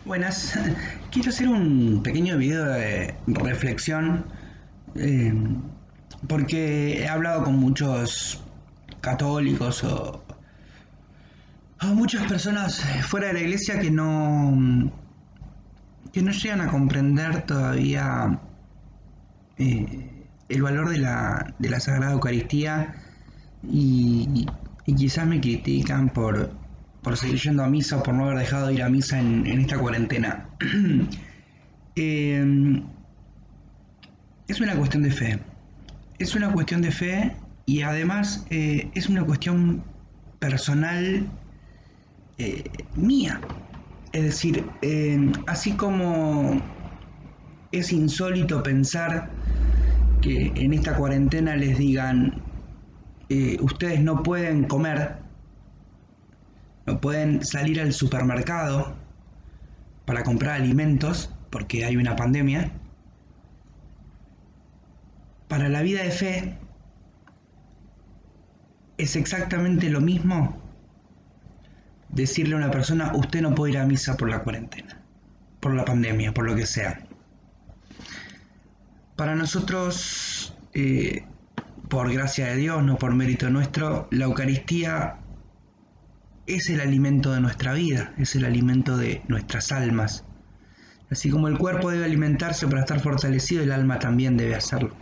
Buenas, quiero hacer un pequeño video de reflexión eh, porque he hablado con muchos católicos o muchas personas fuera de la iglesia que no llegan a comprender todavía el valor de la Sagrada Eucaristía y quizás me critican por seguir yendo a misa o por no haber dejado de ir a misa en esta cuarentena. Eh, es una cuestión de fe. Es una cuestión de fe y además es una cuestión personal mía. Es decir, así como es insólito pensar que en esta cuarentena les digan ustedes no pueden comer, no pueden salir al supermercado para comprar alimentos porque hay una pandemia. Para la vida de fe es exactamente lo mismo decirle a una persona usted no puede ir a misa por la cuarentena, por la pandemia, por lo que sea. Para nosotros, por gracia de Dios, no por mérito nuestro, la Eucaristía es el alimento de nuestra vida, es el alimento de nuestras almas. Así como el cuerpo debe alimentarse para estar fortalecido, el alma también debe hacerlo.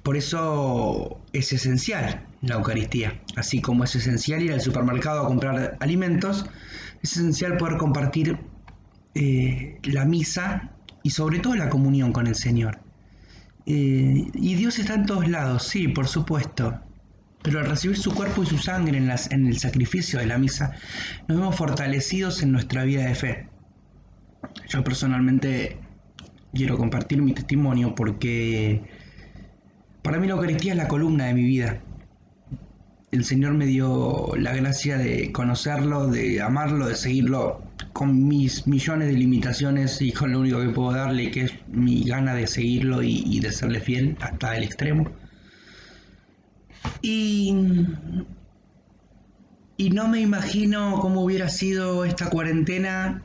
Por eso es esencial la Eucaristía, así como es esencial ir al supermercado a comprar alimentos, es esencial poder compartir la misa y sobre todo la comunión con el Señor. Y Dios está en todos lados, sí, por supuesto, pero al recibir su cuerpo y su sangre en el sacrificio de la misa, nos vemos fortalecidos en nuestra vida de fe. Yo personalmente quiero compartir mi testimonio porque para mí la Eucaristía es la columna de mi vida. El Señor me dio la gracia de conocerlo, de amarlo, de seguirlo con mis millones de limitaciones y con lo único que puedo darle, que es mi gana de seguirlo y de serle fiel hasta el extremo. Y, y no me imagino cómo hubiera sido esta cuarentena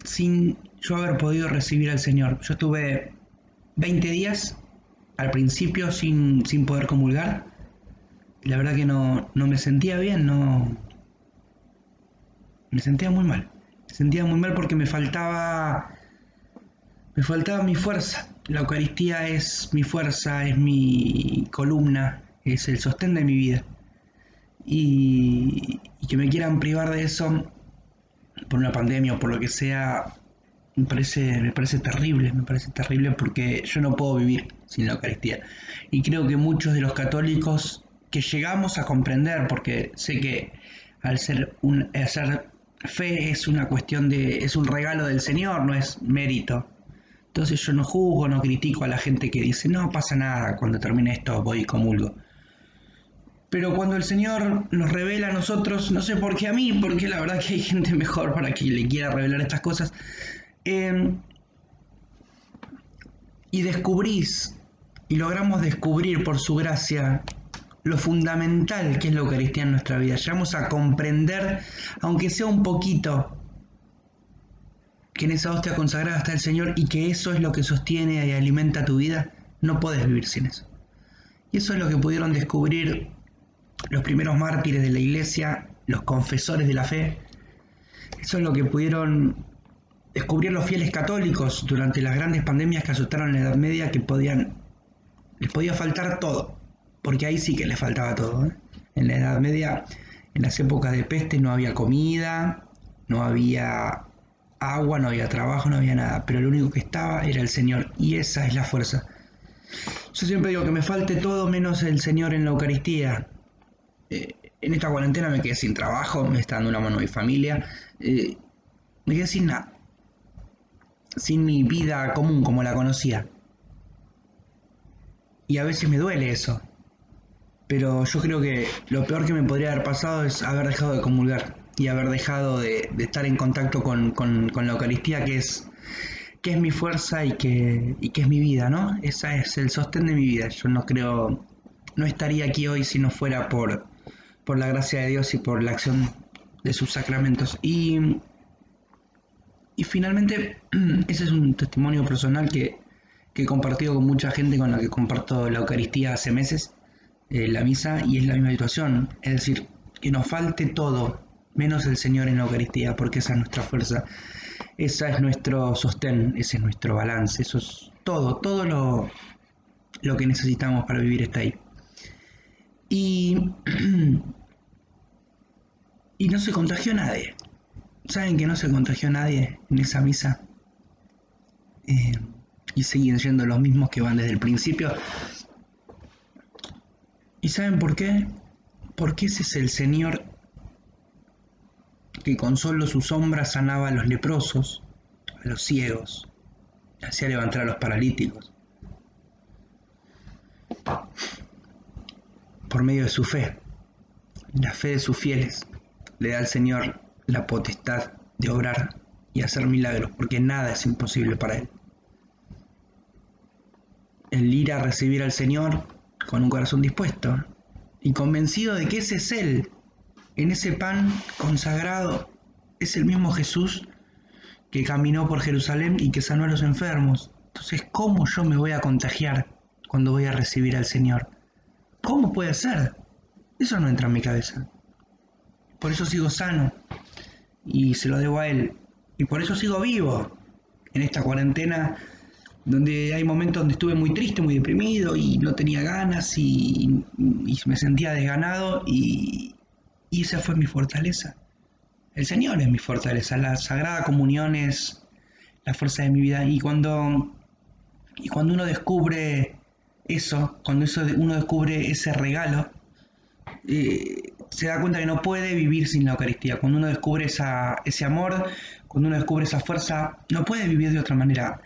sin yo haber podido recibir al Señor. Yo estuve 20 días al principio sin poder comulgar. La verdad que no me sentía bien, me sentía muy mal. Me sentía muy mal porque me faltaba mi fuerza. La Eucaristía es mi fuerza, es mi columna, es el sostén de mi vida. Y que me quieran privar de eso por una pandemia o por lo que sea, me parece terrible porque yo no puedo vivir sin la Eucaristía. Y creo que muchos de los católicos que llegamos a comprender, porque sé que hacer fe es una cuestión es un regalo del Señor, no es mérito. Entonces yo no juzgo, no critico a la gente que dice, no pasa nada, cuando termine esto voy y comulgo. Pero cuando el Señor nos revela a nosotros, no sé por qué a mí, porque la verdad que hay gente mejor para que le quiera revelar estas cosas, eh, y descubrís, y logramos descubrir por su gracia lo fundamental que es la Eucaristía en nuestra vida. Llegamos a comprender, aunque sea un poquito, que en esa hostia consagrada está el Señor y que eso es lo que sostiene y alimenta tu vida. No podés vivir sin eso. Y eso es lo que pudieron descubrir los primeros mártires de la iglesia, los confesores de la fe. Eso es lo que pudieron descubrir los fieles católicos durante las grandes pandemias que asustaron en la Edad Media, que les podía faltar todo, porque ahí sí que les faltaba todo, ¿eh? En la Edad Media, en las épocas de peste, no había comida, no había agua, no había trabajo, no había nada, pero lo único que estaba era el Señor, y esa es la fuerza. Yo siempre digo que me falte todo menos el Señor en la Eucaristía. En esta cuarentena me quedé sin trabajo, me está dando una mano mi familia, me quedé sin nada, sin mi vida común como la conocía. Y a veces me duele eso, pero yo creo que lo peor que me podría haber pasado es haber dejado de comulgar y haber dejado de estar en contacto con la Eucaristía, que es mi fuerza y que es mi vida, ¿no? Esa es el sostén de mi vida. Yo no creo, no estaría aquí hoy si no fuera por la gracia de Dios y por la acción de sus sacramentos. Y finalmente, ese es un testimonio personal que he compartido con mucha gente con la que comparto la Eucaristía hace meses, la misa, y es la misma situación. Es decir, que nos falte todo, menos el Señor en la Eucaristía, porque esa es nuestra fuerza, esa es nuestro sostén, ese es nuestro balance, eso es todo lo que necesitamos para vivir está ahí. Y, y no se contagió nadie. ¿Saben que no se contagió nadie en esa misa? Eh, y siguen siendo los mismos que van desde el principio. ¿Y saben por qué? Porque ese es el Señor que con solo su sombra sanaba a los leprosos, a los ciegos, hacía levantar a los paralíticos. Por medio de su fe, la fe de sus fieles, le da al Señor la potestad de obrar y hacer milagros, porque nada es imposible para Él. El ir a recibir al Señor con un corazón dispuesto y convencido de que ese es Él, en ese pan consagrado, es el mismo Jesús que caminó por Jerusalén y que sanó a los enfermos. Entonces, ¿cómo yo me voy a contagiar cuando voy a recibir al Señor? ¿Cómo puede ser? Eso no entra en mi cabeza. Por eso sigo sano y se lo debo a Él. Y por eso sigo vivo en esta cuarentena, donde hay momentos donde estuve muy triste, muy deprimido y no tenía ganas y me sentía desganado y esa fue mi fortaleza. El Señor es mi fortaleza, la Sagrada Comunión es la fuerza de mi vida. Y cuando uno descubre eso, uno descubre ese regalo, se da cuenta que no puede vivir sin la Eucaristía. Cuando uno descubre ese amor, cuando uno descubre esa fuerza, no puede vivir de otra manera.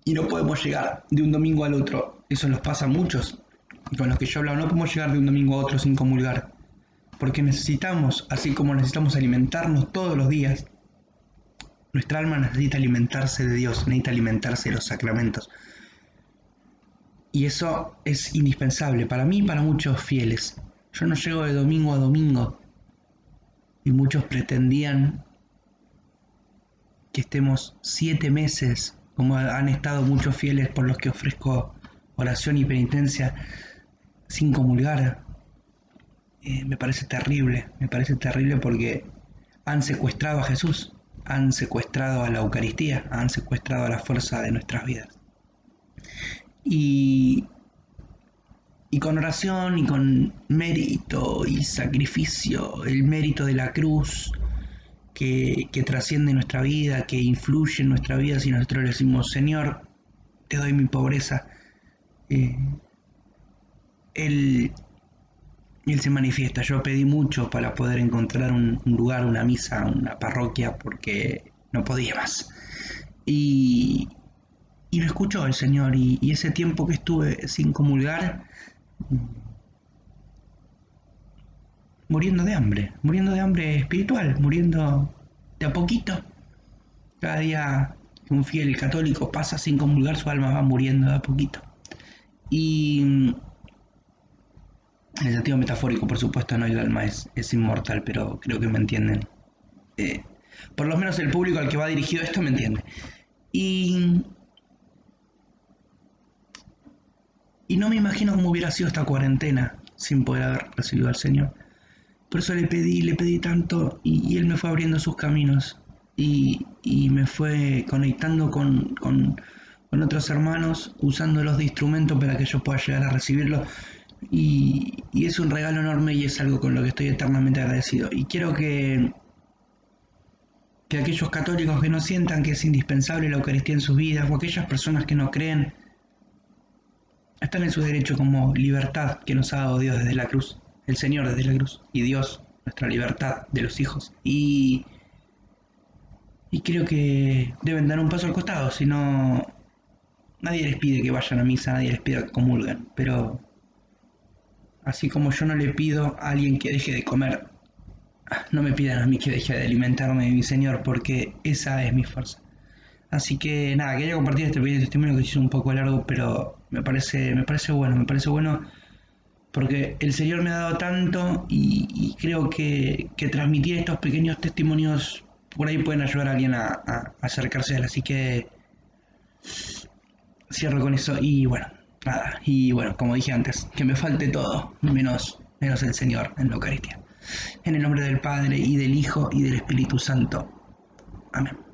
Y no podemos llegar de un domingo al otro. Eso nos pasa a muchos. Y con los que yo he hablado, no podemos llegar de un domingo a otro sin comulgar. Porque necesitamos, así como necesitamos alimentarnos todos los días, nuestra alma necesita alimentarse de Dios, necesita alimentarse de los sacramentos. Y eso es indispensable para mí y para muchos fieles. Yo no llego de domingo a domingo. Y muchos pretendían que estemos 7 meses, como han estado muchos fieles por los que ofrezco oración y penitencia, sin comulgar. Me parece terrible porque han secuestrado a Jesús, han secuestrado a la Eucaristía, han secuestrado a la fuerza de nuestras vidas. Y con oración y con mérito y sacrificio, el mérito de la cruz que trasciende nuestra vida, que influye en nuestra vida, si nosotros le decimos, Señor, te doy mi pobreza, Él se manifiesta. Yo pedí mucho para poder encontrar un lugar, una misa, una parroquia, porque no podía más. Y me escuchó el Señor, y ese tiempo que estuve sin comulgar, muriendo de hambre espiritual, muriendo de a poquito. Cada día que un fiel católico pasa sin comulgar, su alma va muriendo de a poquito. Y en el sentido metafórico, por supuesto, no, el alma es inmortal, pero creo que me entienden. Por lo menos el público al que va dirigido esto me entiende. Y no me imagino cómo hubiera sido esta cuarentena sin poder haber recibido al Señor. Por eso le pedí tanto, y Él me fue abriendo sus caminos y me fue conectando con otros hermanos, usándolos de instrumento para que yo pueda llegar a recibirlo. Y es un regalo enorme y es algo con lo que estoy eternamente agradecido. Y quiero que aquellos católicos que no sientan que es indispensable la Eucaristía en sus vidas, o aquellas personas que no creen, están en su derecho como libertad que nos ha dado Dios desde la cruz, el Señor desde la cruz, y Dios, nuestra libertad de los hijos. Y creo que deben dar un paso al costado, si no, nadie les pide que vayan a misa, nadie les pide que comulguen, pero así como yo no le pido a alguien que deje de comer, no me pidan a mí que deje de alimentarme de mi Señor, porque esa es mi fuerza. Así que nada, quería compartir este pequeño testimonio que hizo un poco largo, pero me parece bueno porque el Señor me ha dado tanto y creo que transmitir estos pequeños testimonios por ahí pueden ayudar a alguien a acercarse a él. Así que cierro con eso y bueno, nada. Y bueno, como dije antes, que me falte todo, menos el Señor en la Eucaristía. En el nombre del Padre y del Hijo y del Espíritu Santo. Amén.